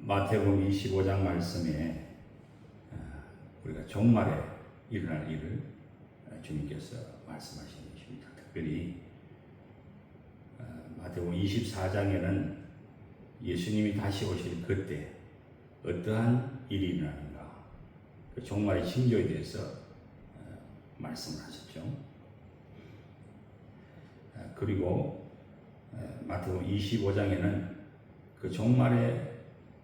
마태복음 25장 말씀에 우리가 종말에 일어날 일을 주님께서 말씀하시는 것입니다. 특별히 마태복음 24장에는 예수님이 다시 오실 그때 어떠한 일이 일어나는가, 그 종말의 징조에 대해서 말씀을 하셨죠. 그리고 마태복음 25장에는 그 종말에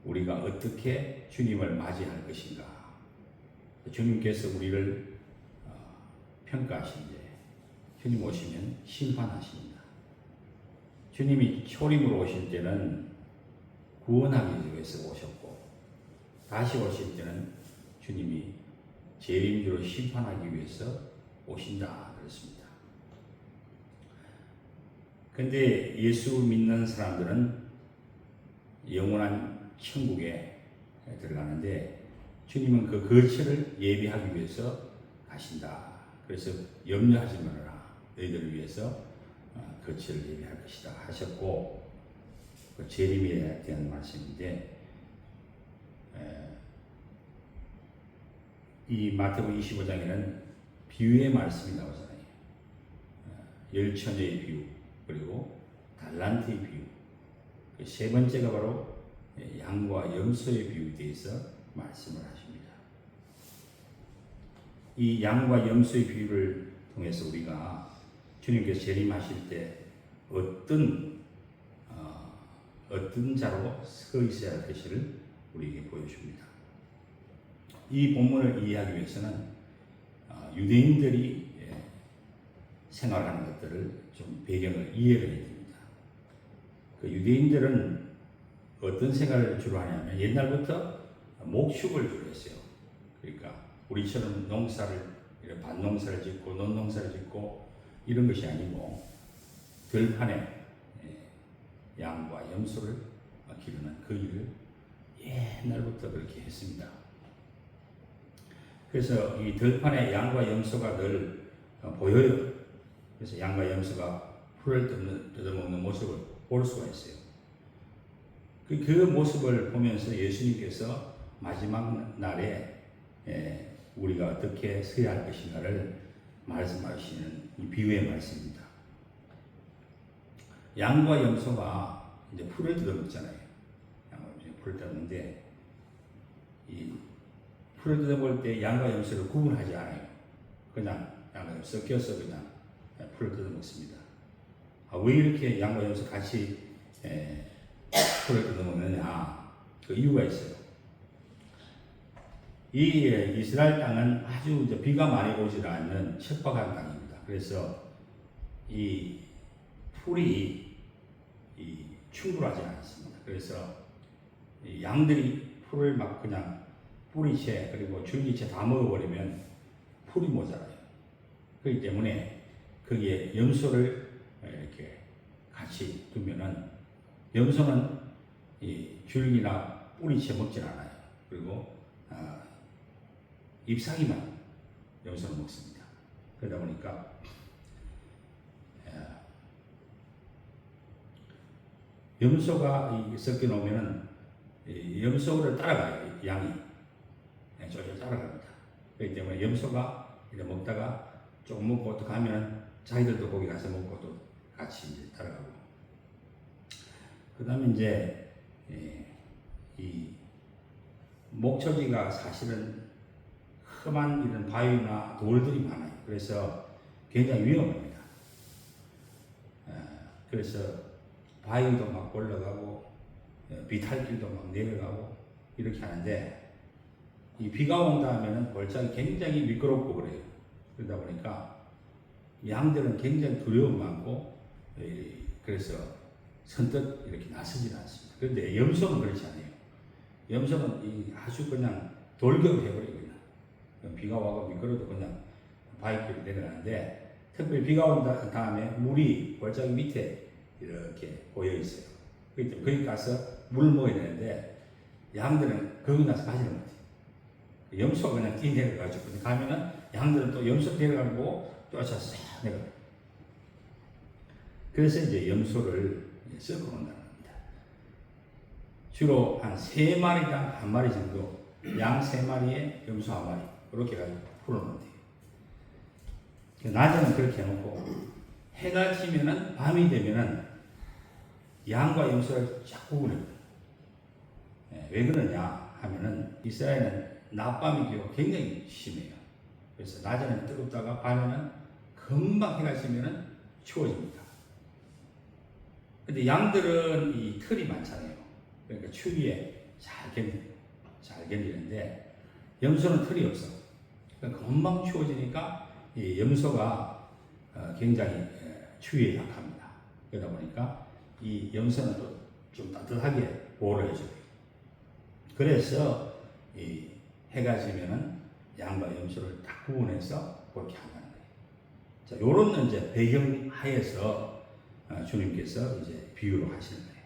우리가 어떻게 주님을 맞이할 것인가, 주님께서 우리를 평가하신데 주님 오시면 심판하십니다. 주님이 초림으로 오실 때는 구원하기 위해서 오셨고, 다시 오실 때는 주님이 재림주로 심판하기 위해서 오신다 그랬습니다. 근데 예수 믿는 사람들은 영원한 천국에 들어가는데 주님은 그 거처를 예비하기 위해서 가신다. 그래서 염려하지 말아라. 너희들을 위해서 거처를 예비할 것이다 하셨고, 그 재림에 대한 말씀인데, 이 마태복음 25장에는 비유의 말씀이 나오잖아요. 열처녀의 비유, 그리고 달란트의 비유. 세 번째가 바로 양과 염소의 비유에 대해서 말씀을 하십니다. 이 양과 염소의 비유를 통해서 우리가 주님께서 재림하실 때 어떤 자로 서 있어야 할 것을 우리에게 보여줍니다. 이 본문을 이해하기 위해서는 유대인들이 생활하는 것들을 좀 배경을 이해를 해야 됩니다. 그 유대인들은 어떤 생활을 주로 하냐면 옛날부터 목축을 주로 했어요. 그러니까 우리처럼 밭농사를 짓고 논농사를 짓고 이런 것이 아니고 들판에 양과 염소를 기르는 그 일을 옛날부터 그렇게 했습니다. 그래서 이 들판에 양과 염소가 늘 보여요. 그래서 양과 염소가 풀을 뜯어먹는 모습을 볼 수가 있어요. 그 모습을 보면서 예수님께서 마지막 날에 우리가 어떻게 서야 할 것인가를 말씀하시는 이 비유의 말씀입니다. 양과 염소가 이제 풀을 뜯어먹잖아요. 양과 염소가 풀을 뜯어먹는데, 이 풀을 뜯어먹을 때 양과 염소를 구분하지 않아요. 그냥 양과 염소 섞여서 그냥 풀을 뜯어먹습니다. 왜 이렇게 양과 염소 같이 풀을 뜯어먹느냐? 그 이유가 있어요. 이 이스라엘 땅은 아주 이제 비가 많이 오지 않는 척박한 땅입니다. 그래서 이 풀이 충분하지 않습니다. 그래서 이 양들이 풀을 막 그냥 뿌리채 그리고 줄기채 다 먹어버리면 풀이 모자라요. 그렇기 때문에 거기에 염소를 이렇게 같이 두면은, 염소는 이 줄기나 뿌리채 먹질 않아요. 그리고 잎사귀만 염소는 먹습니다. 그러다 보니까 염소가 섞여 놓으면은 염소를 따라가요. 양이 쫄쫄 따라갑니다. 그렇기 때문에 염소가 이렇게 먹다가 조금 먹고 또 가면 자기들도 거기 가서 먹고 또 같이 이제 따라가고. 그 다음에 이제 이 목초지가 사실은 험한 이런 바위나 돌들이 많아요. 그래서 굉장히 위험합니다. 그래서 바위도 막 올라가고 비탈길도 막 내려가고 이렇게 하는데, 이 비가 온다 하면은 골짜기 굉장히 미끄럽고 그래요. 그러다 보니까 양들은 굉장히 두려움 많고, 그래서 선뜻 이렇게 나서지는 않습니다. 그런데 염소는 그렇지 않아요. 염소는 아주 그냥 돌격을 해버리거든요. 비가 와서 미끄러도 그냥 바위길을 내려가는데, 특별히 비가 온 다음에 물이 골짜기 밑에 이렇게 고여 있어요. 그렇기 때문에 거기 가서 물을 먹어야 되는데, 양들은 거기 나서 가지는 못해요. 염소가 그냥 뛰 내려가지고 가면은 양들은 또 염소 데려가고 쫓아서 내려가요. 그래서 이제 염소를 섞어 놓는다는 겁니다. 주로 한 3마리당 1마리 정도, 양 3마리에 염소 1마리 이렇게 가지고 풀어놓으면 돼요. 낮에는 그렇게 해놓고 해가 지면은 밤이 되면은 양과 염소를 쫙 구분해요. 왜 그러냐 하면은 이스라엘은 낮밤의 기후가 굉장히 심해요. 그래서 낮에는 뜨겁다가 밤에는 금방 해가 지면은 추워집니다. 근데 양들은 이 털이 많잖아요. 그러니까 추위에 잘 견디는데 염소는 털이 없어. 그러니까 금방 추워지니까 이 염소가 굉장히 추위에 약합니다. 그러다 보니까 이 염소는 또 좀 따뜻하게 보호를 해줘요. 그래서 이 해가 지면은 양과 염소를 딱 구분해서 그렇게 한다는 거예요. 자, 요런 이제 배경 하에서 주님께서 이제 비유로 하시는 거예요.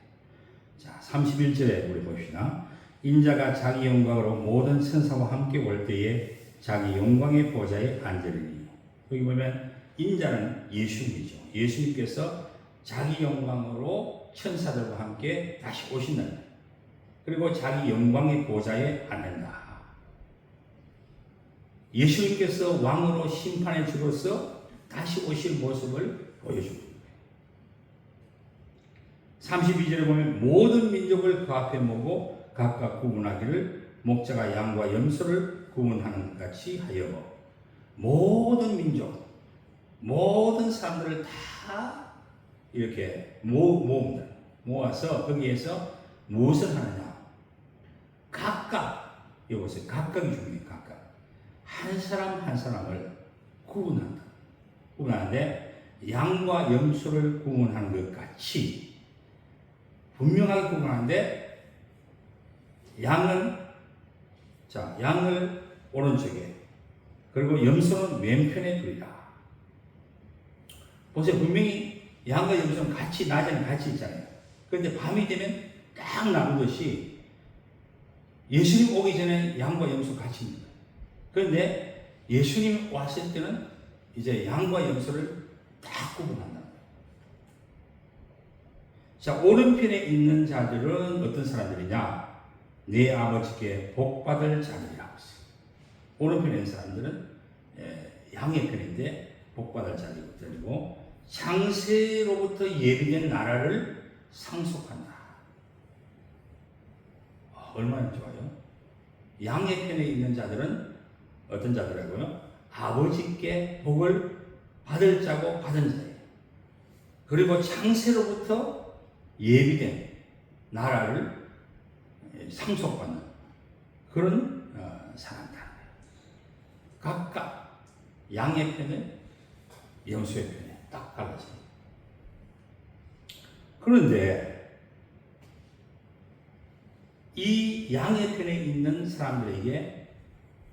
자, 31절에 우리 봅시다. 인자가 자기 영광으로 모든 천사와 함께 올 때에 자기 영광의 보좌에 앉으리니. 여기 보면 인자는 예수님이죠. 예수님께서 자기 영광으로 천사들과 함께 다시 오신다는 거예요. 그리고 자기 영광의 보좌에 앉는다. 예수님께서 왕으로 심판의 주로서 다시 오실 모습을 보여줍니다. 32절에 보면 모든 민족을 그 앞에 모고 각각 구분하기를 목자가 양과 염소를 구분하는 것 같이 하여 모든 민족, 모든 사람들을 다 이렇게 모읍니다. 모아서 거기에서 무엇을 하느냐? 각각, 여기서 각각이 중요해요. 각각. 한 사람 한 사람을 구분한다. 구분하는데 양과 염소를 구분하는 것 같이 분명하게 구분하는데 양은 양을 오른쪽에 그리고 염소는 왼편에 두리라. 보세요. 분명히 양과 염소는 같이 낮에는 같이 있잖아요. 그런데 밤이 되면 딱 나누듯이 예수님 오기 전에 양과 염소 같이 있는 거예요. 그런데 예수님 왔을 때는 이제 양과 염소를 딱 구분한다는 거예요. 자, 오른편에 있는 자들은 어떤 사람들이냐? 내 아버지께 복받을 자들이라고 했어요. 오른편에 있는 사람들은 양의 편인데 복받을 자들이고 창세로부터 예비된 나라를 상속한다. 얼마나 좋아요? 양의 편에 있는 자들은 어떤 자들이라고요? 아버지께 복을 받을 자고 받은 자예요. 그리고 창세로부터 예비된 나라를 상속받는 그런 사람들. 각각 양의 편에 염소의 편에 딱 갈라져요. 그런데 이 양의 편에 있는 사람들에게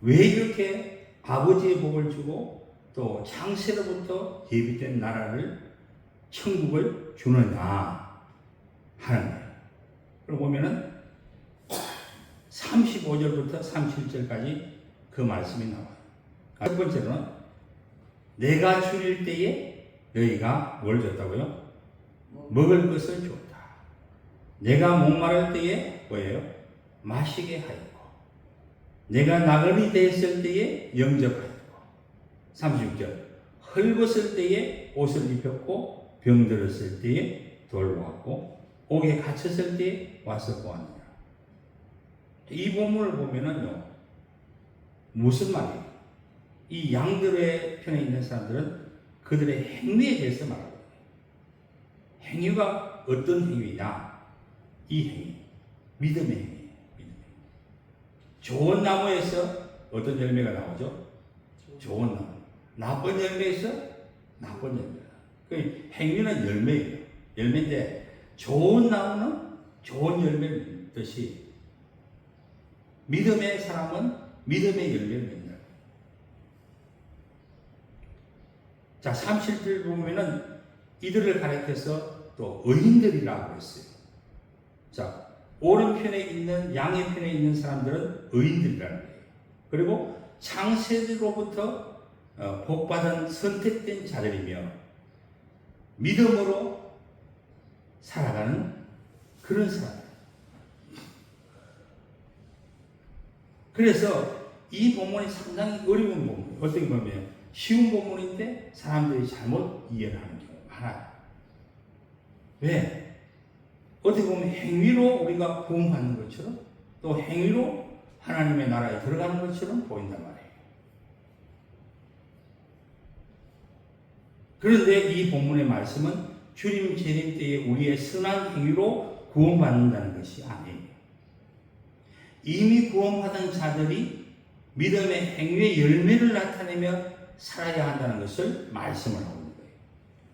왜 이렇게 아버지의 복을 주고 또 창세로부터 예비된 나라를 천국을 주느냐 하는 거예요. 그럼 보면은 35절부터 37절까지 그 말씀이 나와요. 첫 번째로는 내가 줄일 때에 너희가 뭘 줬다고요? 먹을 것을 줬다. 내가 목마를 때에 뭐예요? 마시게 하였고 내가 나그네 되었을 때에 영접하였고 36절 헐벗을 때에 옷을 입혔고 병들었을 때에 돌보았고 옥에 갇혔을 때에 와서 보았느냐. 이 본문을 보면은요 무슨 말이에요? 이 양들의 편에 있는 사람들은 그들의 행위에 대해서 말하거든요. 행위가 어떤 행위냐? 이 행위, 믿음의 행위. 좋은 나무에서 어떤 열매가 나오죠? 좋은 나무. 나쁜 열매에서 나쁜 열매가. 그 행위는 열매예요. 열매인데 좋은 나무는 좋은 열매를 맺듯이 믿음의 사람은 믿음의 열매를 맺는다. 자, 37절 보면은 이들을 가리켜서 또 의인들이라고 했어요. 자, 오른편에 있는 양의 편에 있는 사람들은 의인들이라는 거예요. 그리고 창세로부터 복받은 선택된 자들이며 믿음으로 살아가는 그런 사람들. 그래서 이 본문이 상당히 어려운 본문, 어떻게 보면 쉬운 본문인데 사람들이 잘못 이해를 하는 경우가 많아요. 왜? 어떻게 보면 행위로 우리가 구원받는 것처럼 또 행위로 하나님의 나라에 들어가는 것처럼 보인단 말이에요. 그런데 이 본문의 말씀은 주님 재림 때에 우리의 선한 행위로 구원받는다는 것이 아니에요. 이미 구원받은 자들이 믿음의 행위의 열매를 나타내며 살아야 한다는 것을 말씀을 하고 있는 거예요.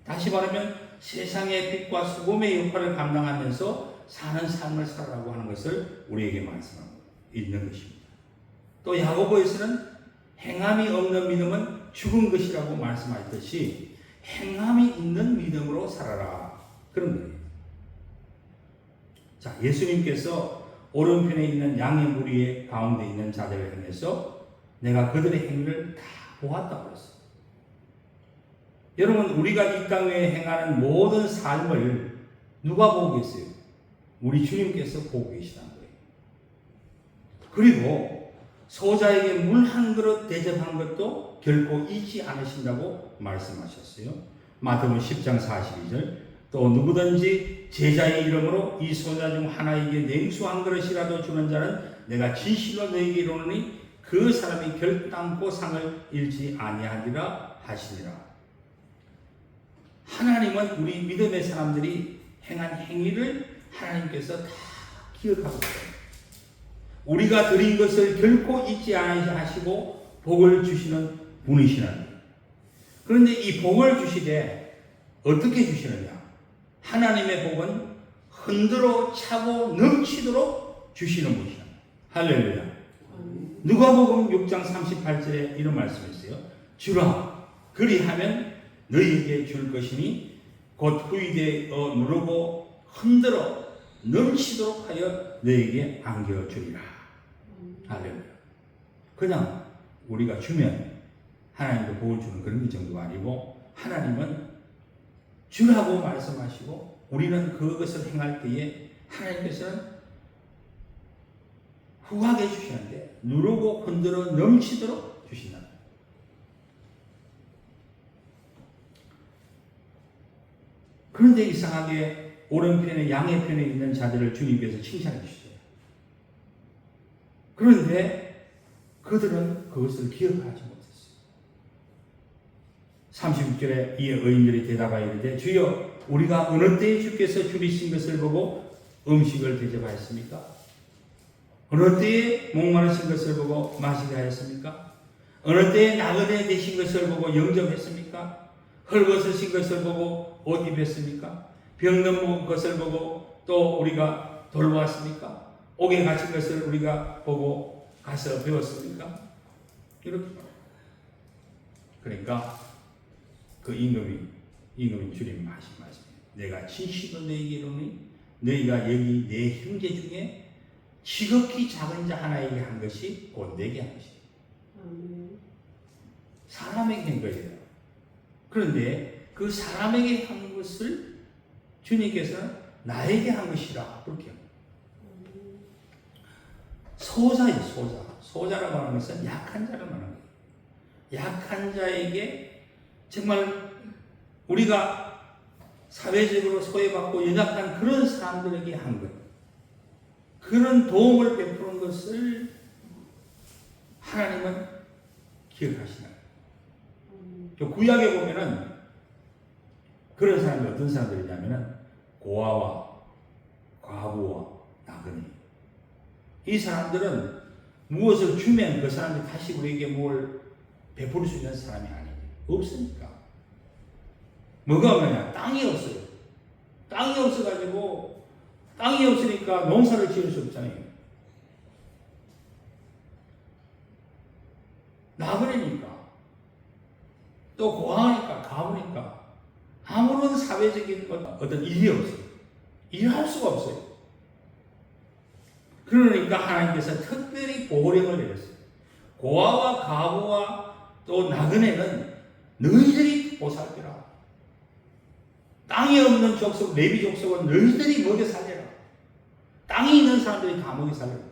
다시 말하면 세상의 빛과 소금의 역할을 감당하면서 사는 삶을 살아라고 하는 것을 우리에게 말씀하고 있는 것입니다. 또 야고보에서는 행함이 없는 믿음은 죽은 것이라고 말씀하셨듯이 행함이 있는 믿음으로 살아라, 그런 거예요. 자, 예수님께서 오른편에 있는 양의 무리의 가운데 있는 자들을 향해서 내가 그들의 행위를 다 보았다고 그랬어요. 여러분, 우리가 이 땅에 행하는 모든 삶을 누가 보고 계세요? 우리 주님께서 보고 계시다는 거예요. 그리고 소자에게 물 한 그릇 대접한 것도 결코 잊지 않으신다고 말씀하셨어요. 마태복음 10장 42절. 또 누구든지 제자의 이름으로 이 소자 중 하나에게 냉수 한 그릇이라도 주는 자는 내가 진실로 너희에게 이르노니 그 사람이 결단코 상을 잃지 아니하리라 하시니라. 하나님은 우리 믿음의 사람들이 행한 행위를 하나님께서 다 기억하고 있어요. 우리가 드린 것을 결코 잊지 아니하시고 복을 주시는 분이시라는 거예요. 그런데 이 복을 주시되 어떻게 주시느냐? 하나님의 복은 흔들어 차고 넘치도록 주시는 분이시다. 할렐루야. 누가복음 6장 38절에 이런 말씀이 있어요. 주라 그리하면 너희에게 줄 것이니 곧 후이되어 누르고 흔들어 넘치도록 하여 너희에게 안겨주리라. 할렐루야. 그냥 우리가 주면 하나님도 복을 주는 그런 정도가 아니고 하나님은 주라고 말씀하시고 우리는 그것을 행할 때에 하나님께서는 후하게 주시는데 누르고 흔들어 넘치도록 주신다. 그런데 이상하게 오른편에 양의 편에 있는 자들을 주님께서 칭찬해 주시죠. 그런데 그들은 그것을 기억하지 못했어요. 36절에 이에 의인들이 대답하여 이르되 주여 우리가 어느 때에 주께서 줄이신 것을 보고 음식을 대접하였습니까? 어느 때에 목마르신 것을 보고 마시게 하였습니까? 어느 때에 나그네 되신 것을 보고 영접했습니까? 헐벗으신 것을 보고 옷 입혔습니까? 병든 것을 보고 또 우리가 돌보았습니까? 옥에 갇힌 것을 우리가 보고 가서 배웠습니까? 이렇게. 그러니까 그 임금이 주님 하신 말씀이에요. 내가 진실로 너희에게 이르노니 너희가 여기 내 형제 중에 지극히 작은 자 하나에게 한 것이 곧 내게 한 것이에요. 사람에게 한 거예요. 그런데 그 사람에게 한 것을 주님께서는 나에게 한 것이라 그렇게 합니다. 소자예요, 소자. 소자라고 하는 것은 약한 자를 말하는 거예요. 약한 자에게 정말 우리가 사회적으로 소외받고 연약한 그런 사람들에게 한 것, 그런 도움을 베푸는 것을 하나님은 기억하시나요? 구약에 보면은 그런 사람이 어떤 사람들이냐면은 고아와 과부와 나그네. 이 사람들은 무엇을 주면 그 사람이 다시 우리에게 뭘 베풀 수 있는 사람이 아니에요. 없으니까. 뭐가 없느냐? 땅이 없어요. 땅이 없어가지고 땅이 없으니까 농사를 지을 수 없잖아요. 나그네니까 또 고아니까 가부니까 아무런 사회적인 어떤 일이 없어요. 일할 수가 없어요. 그러니까 하나님께서 특별히 보호령을 내렸어요. 고아와 가부와 또 나그네는 너희들이 보살펴라. 땅이 없는 족속, 레위 족속은 너희들이 먹여 살려라. 땅이 있는 사람들이 다 먹여 살려라.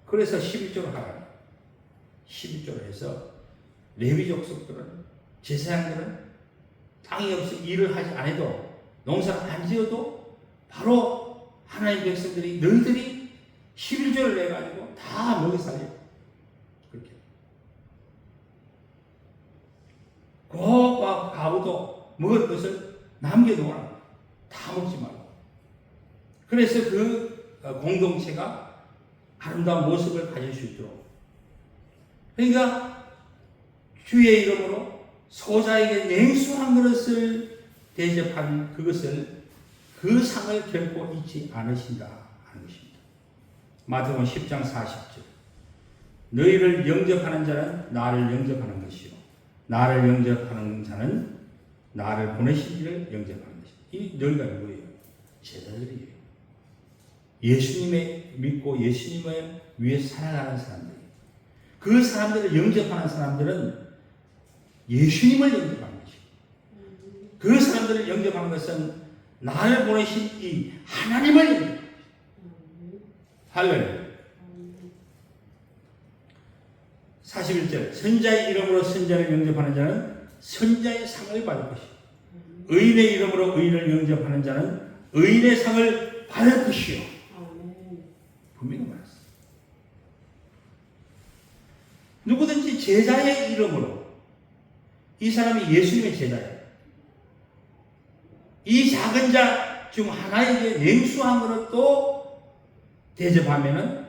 그래서 11조를 하라. 11조를 해서 레위 족속들은, 제사장들은 땅이 없어 일을 하지 않아도, 농사를 안 지어도 바로 하나님 백성들이, 너희들이 11조를 내가지고 다 먹여 살려. 그렇게. 고와 가부도 먹을 것을 남겨놓으라. 다 먹지 말고. 그래서 그 공동체가 아름다운 모습을 가질 수 있도록. 그러니까 주의 이름으로 소자에게 냉수 한 그릇을 대접한 그것을, 그 상을 결코 잊지 않으신다 하는 것입니다. 마태복음 10장 40절. 너희를 영접하는 자는 나를 영접하는 것이요, 나를 영접하는 자는 나를 보내신 이를 영접하는 것이다. 이 너희가 누구예요? 제자들이에요. 예수님의 믿고 예수님을 위해 살아가는 사람들이에요. 그 사람들을 영접하는 사람들은 예수님을 영접하는 것이에요. 그 사람들을 영접하는 것은 나를 보내신 이 하나님을 영접하는 것이에요. 할렐루야. 41절. 선자의 이름으로 선자를 영접하는 자는 선자의 상을 받을 것이요, 의인의 이름으로 의인을 영접하는 자는 의인의 상을 받을 것이요. 분명히 말했어요. 누구든지 제자의 이름으로, 이 사람이 예수님의 제자예요. 이 작은 자 중 하나에게 냉수 한 그릇도 대접하면은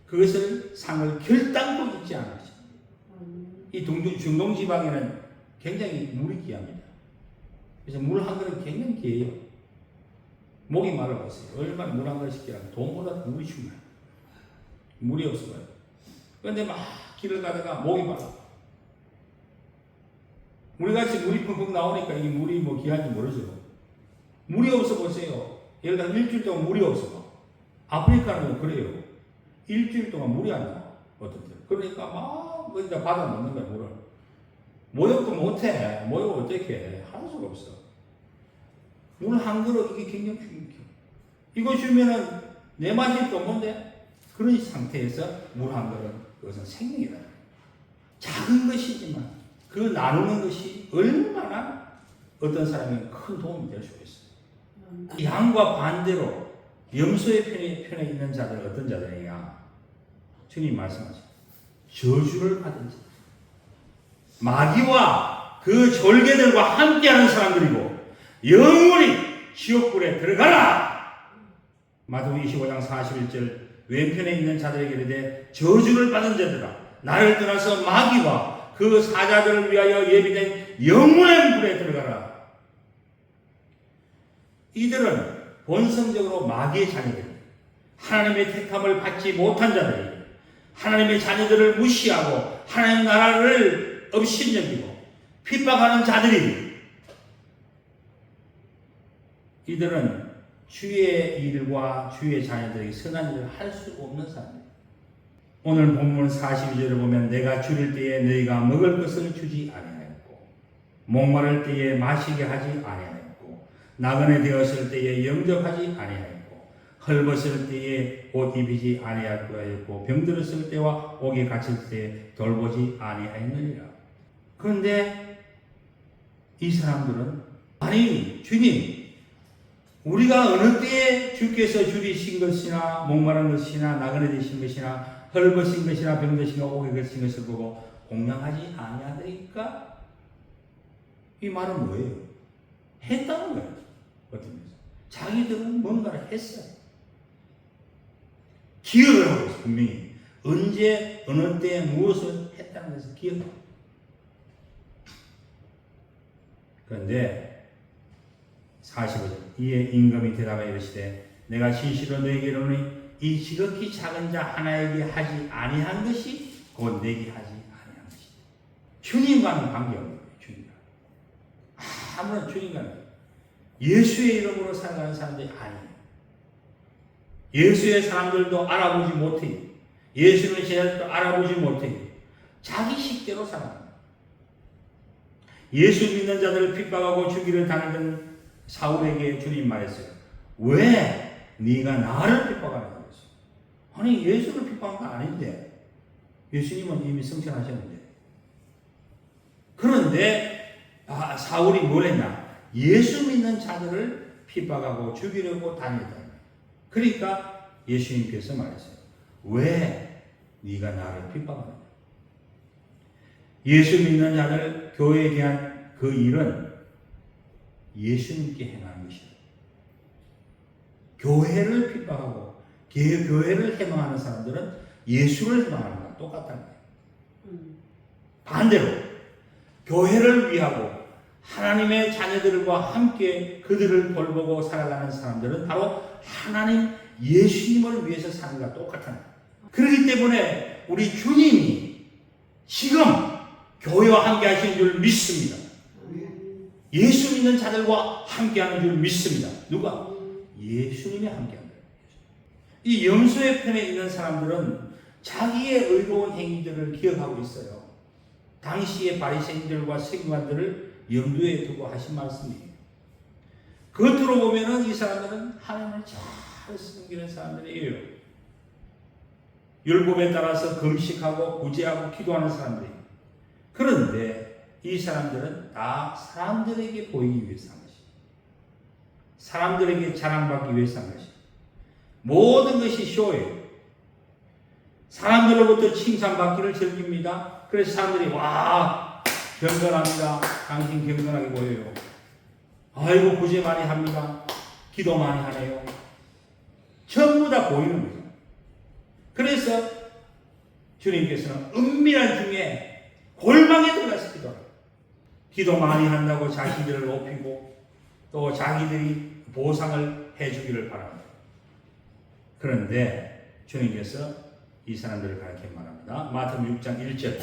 그것을 상을 결단코 잊지 않으시죠. 이 중동 지방에는 굉장히 물이 귀합니다. 그래서 물 한 그릇 굉장히 귀해요. 목이 말라보세요. 얼마나 물 한 그릇 끼라면 돈보다 물이 중요해요. 물이 없어요. 그런데 막 길을 가다가 목이 말라. 우리같이 물이 펑펑 나오니까 이 물이 뭐 귀한지 모르죠. 물이 없어 보세요. 예를 들어 일주일 동안 물이 없어. 아프리카는 그래요. 일주일 동안 물이 안 나와. 어떤 때. 그러니까 막 거기다 받아 넣는 거야, 물을. 모욕도 못해. 모욕 어떻게 해. 할 수가 없어. 물 한 그릇, 이게 굉장히 중요해요. 이거 주면은 내 마실 게 없는데, 그런 상태에서 물 한 그릇, 그것은 생명이다. 작은 것이지만 그 나누는 것이 얼마나 어떤 사람에게 큰 도움이 될 수가 있어요. 양과 반대로 염소의 편에 있는 자들은 어떤 자들이냐? 주님 말씀하시죠. 저주를 받은 자. 마귀와 그 졸개들과 함께하는 사람들이고 영원히 지옥불에 들어가라. 마태복음 25장 41절. 왼편에 있는 자들에게 이르되 저주를 받은 자들아, 나를 떠나서 마귀와 그 사자들을 위하여 예비된 영원한 불에 들어가라. 이들은 본성적으로 마귀의 자녀들이에요. 하나님의 택함을 받지 못한 자들이에요. 하나님의 자녀들을 무시하고 하나님 나라를 업신여기고 핍박하는 자들이에요. 이들은 주의 일과 주의 자녀들에게 선한 일을 할 수 없는 사람이에요. 오늘 본문 42절을 보면 내가 줄일 때에 너희가 먹을 것을 주지 아니하였고 목마를 때에 마시게 하지 아니하였고 나그네 되었을 때에 영접하지 아니하였고 헐벗을 때에 옷 입히지 아니하였고 병들었을 때와 옥에 갇힐 때에 돌보지 아니하였느니라. 그런데 이 사람들은 아니 주님, 우리가 어느 때에 주께서 줄이신 것이나 목마른 것이나 나그네 되신 것이나 헐벗은 것이나 병드신 것 옥에 갇힌 것을 보고 공양하지 아니하더이까? 이 말은 뭐예요? 했다는 거예요. 어떤 면에서 자기들은 뭔가를 했어요. 기억을 하고 있어요. 분명히 언제 어느 때 무엇을 했다는 것을 기억해요. 그런데 45절. 이에 임금이 대답하여 이르시되 내가 진실로 너희에게 이르노니 이 지극히 작은 자 하나에게 하지 아니한 것이 곧 내게 하지 아니한 것이다. 주님과는 관계없는 거예요. 주님과 아무런 주님과는 예수의 이름으로 살아가는 사람들이 아니에요. 예수의 사람들도 알아보지 못해요. 예수의 제자들도 알아보지 못해요. 자기 식대로 살아갑니다. 예수 믿는 자들을 핍박하고 죽이려 다니던 사울에게 주님 말했어요. 왜 네가 나를 핍박하느냐? 아니 예수를 핍박한 거 아닌데 예수님은 이미 승천하셨는데. 그런데 사울이 뭘 했나? 예수 믿는 자들을 핍박하고 죽이려고 다녔다. 그러니까 예수님께서 말했어요. 왜 네가 나를 핍박하느냐? 예수 믿는 자들 교회에 대한 그 일은 예수님께 행하는 것이다. 교회를 핍박하고 교회를 해방하는 사람들은 예수를 해방하는 거랑 똑같다는 거예요. 반대로 교회를 위하고 하나님의 자녀들과 함께 그들을 돌보고 살아가는 사람들은 바로 하나님 예수님을 위해서 사는 것과 똑같다는 거예요. 그렇기 때문에 우리 주님이 지금 교회와 함께 하시는 줄 믿습니다. 예수 믿는 자들과 함께 하는 줄 믿습니다. 누가? 예수님이 함께 한다. 이 염소의 편에 있는 사람들은 자기의 의로운 행위들을 기억하고 있어요. 당시의 바리새인들과 서기관들을 염두에 두고 하신 말씀이에요. 겉으로 보면은 이 사람들은 하나님을 잘 섬기는 사람들이에요. 율법에 따라서 금식하고 구제하고 기도하는 사람들이에요. 그런데 이 사람들은 다 사람들에게 보이기 위해서 한 것이에요. 사람들에게 자랑받기 위해서 한 것이에요. 모든 것이 쇼예요. 사람들로부터 칭찬받기를 즐깁니다. 그래서 사람들이 와 경건합니다. 당신 경건하게 보여요. 아이고 구제 많이 합니다. 기도 많이 하네요. 전부 다 보이는 거죠. 그래서 주님께서는 은밀한 중에 골방에 들어가서 기도하라. 기도 많이 한다고 자신들을 높이고 또 자기들이 보상을 해주기를 바랍니다. 그런데 주님께서 이 사람들을 가르쳐 말합니다. 마태복음 6장 1절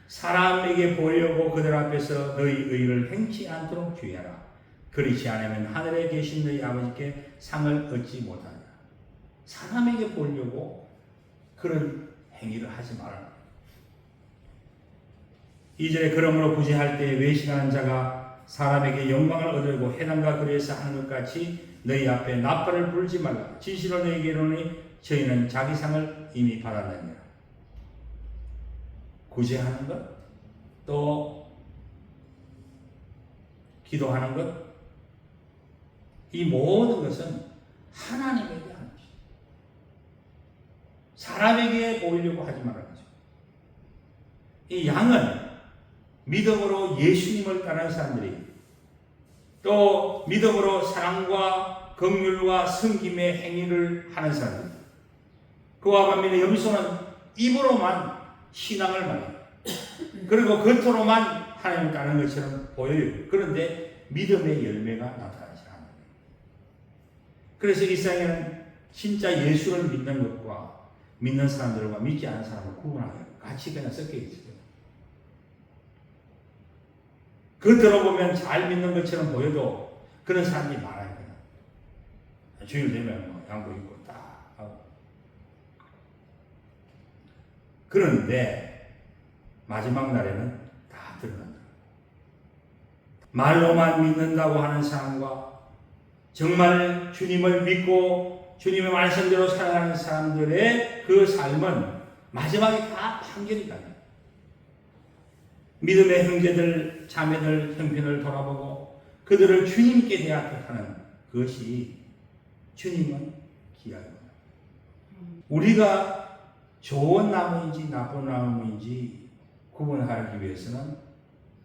사람에게 보이려고 그들 앞에서 너희 의를 행치 않도록 주의하라. 그렇지 않으면 하늘에 계신 너희 아버지께 상을 얻지 못하리라. 사람에게 보이려고 그런 행위를 하지 말아라. 2절에 그러므로 구제할 때 외식하는 자가 사람에게 영광을 얻으려고 해당과 그리에서 하는 것 같이 너희 앞에 나팔을 불지 말라. 진실로 너희에게 이르노니 저희는 자기 상을 이미 받았느니라. 구제하는 것, 또 기도하는 것, 이 모든 것은 하나님에게 하는 것입니다. 사람에게 보이려고 하지 말라는 거죠. 이 양은 믿음으로 예수님을 따르는 사람들이 또 믿음으로 사랑과 긍휼과 섬김의 행위를 하는 사람들. 그와 반면에 염소는 입으로만 신앙을 말해요. 그리고 겉으로만 하나님을 따르는 것처럼 보여요. 그런데 믿음의 열매가 나타나지 않아요. 그래서 이 세상에는 진짜 예수를 믿는 것과 믿는 사람들과 믿지 않은 사람을 구분하게 같이 그냥 섞여 있어요. 겉으로 보면 잘 믿는 것처럼 보여도 그런 사람들이 많아요. 그냥. 주일 되면 뭐 양복 입고 딱 하고. 그런데 마지막 날에는 다 드러난다. 말로만 믿는다고 하는 사람과 정말 주님을 믿고 주님의 말씀대로 살아가는 사람들의 그 삶은 마지막에 다 판결이 나요. 믿음의 형제들, 자매들 형편을 돌아보고 그들을 주님께 대하는 그것이 주님은 기약입니다. 우리가 좋은 나무인지 나쁜 나무인지 구분하기 위해서는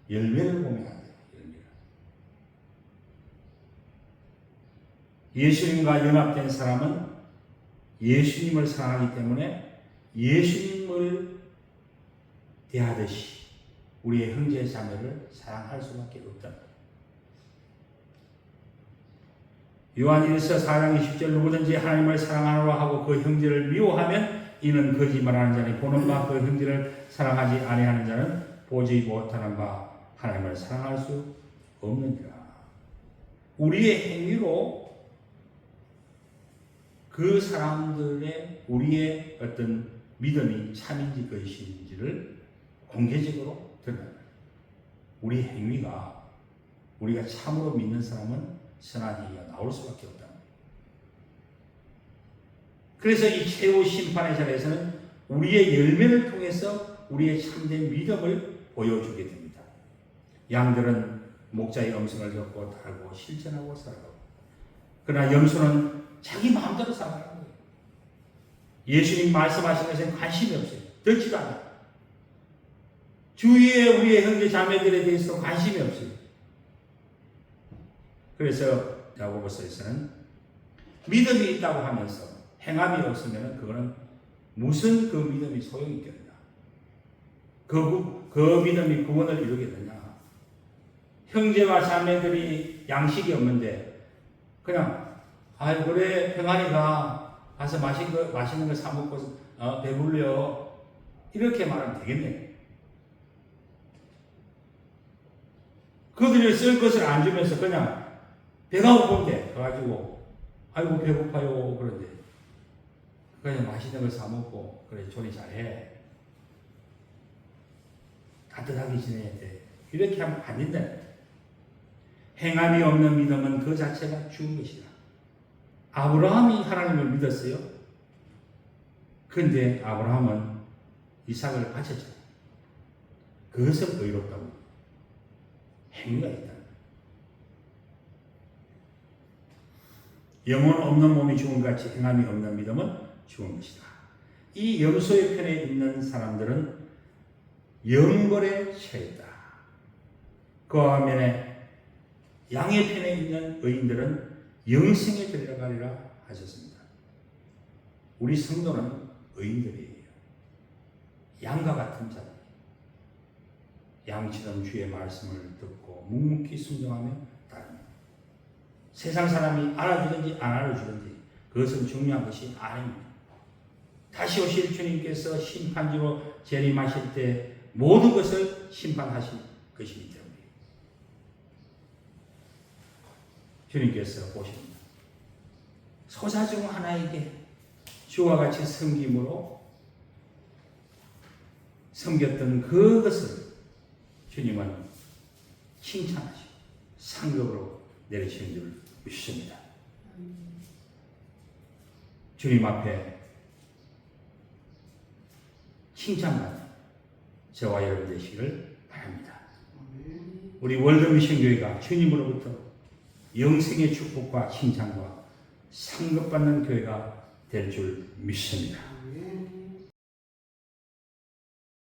열매를 보면 안 돼요. 열매를. 예수님과 연합된 사람은 예수님을 사랑하기 때문에 예수님을 대하듯이 우리의 형제 자매를 사랑할 수밖에 없다. 요한일서 4장 20절 누구든지 하나님을 사랑하노라 하고 그 형제를 미워하면 이는 거짓말하는 자니 보는 바 그 형제를 사랑하지 아니하는 자는 보지 못하는 바 하나님을 사랑할 수 없느니라. 우리의 행위로 그 사람들의 우리의 어떤 믿음이 참인지 것인지를 공개적으로 드러납니다. 우리 행위가 우리가 참으로 믿는 사람은 선한 행위가 나올 수밖에 없다. 그래서 이 최후 심판의 자리에서는 우리의 열매를 통해서 우리의 참된 믿음을 보여주게 됩니다. 양들은 목자의 음성을 듣고 따르고 실천하고 살아가고, 그러나 염소는 자기 마음대로 살아가는 거예요. 예수님 말씀하신 것에 관심이 없어요. 듣지도 않아요. 주위에 우리의 형제 자매들에 대해서 관심이 없어요. 그래서 야고보서에서는 믿음이 있다고 하면서 행함이 없으면 그거는 무슨 그 믿음이 소용이 있겠느냐, 그 믿음이 구원을 이루겠느냐. 형제와 자매들이 양식이 없는데 그냥 아이 그래 평안히 가서 맛있는 거 사 먹고 배불려 이렇게 말하면 되겠네. 그들이 쓸 것을 안 주면서 그냥 배가 고픈데 가가지고 아이고 배고파요 그런데 그냥 맛있는 걸 사 먹고 그래 조리 잘해 따뜻하게 지내야 돼 이렇게 하면 안 된다. 행함이 없는 믿음은 그 자체가 죽은 것이다. 아브라함이 하나님을 믿었어요. 그런데 아브라함은 이삭을 바쳤잖아요. 그것은 의롭다고. 행위가 있다. 영혼 없는 몸이 죽은 것 같이 행함이 없는 믿음은 죽은 것이다. 이 염소의 편에 있는 사람들은 영벌에 처했다. 그와 반면에 양의 편에 있는 의인들은 영생에 들어가리라 하셨습니다. 우리 성도는 의인들이에요. 양과 같은 자들. 양처럼 주의 말씀을 듣고 묵묵히 순종하며 따릅니다. 세상 사람이 알아주든지 안 알아주든지 그것은 중요한 것이 아닙니다. 다시 오실 주님께서 심판주로 재림하실 때 모든 것을 심판하실 것이기 때문에 주님께서 보십니다. 소자 중 하나에게 주와 같이 섬김으로 섬겼던 그것을 주님은 칭찬하시고 상급으로 내리시는 줄 믿습니다. 주님 앞에 칭찬받는 저와 여러분 되시기를 바랍니다. 우리 월드미션교회가 주님으로부터 영생의 축복과 칭찬과 상급받는 교회가 될 줄 믿습니다.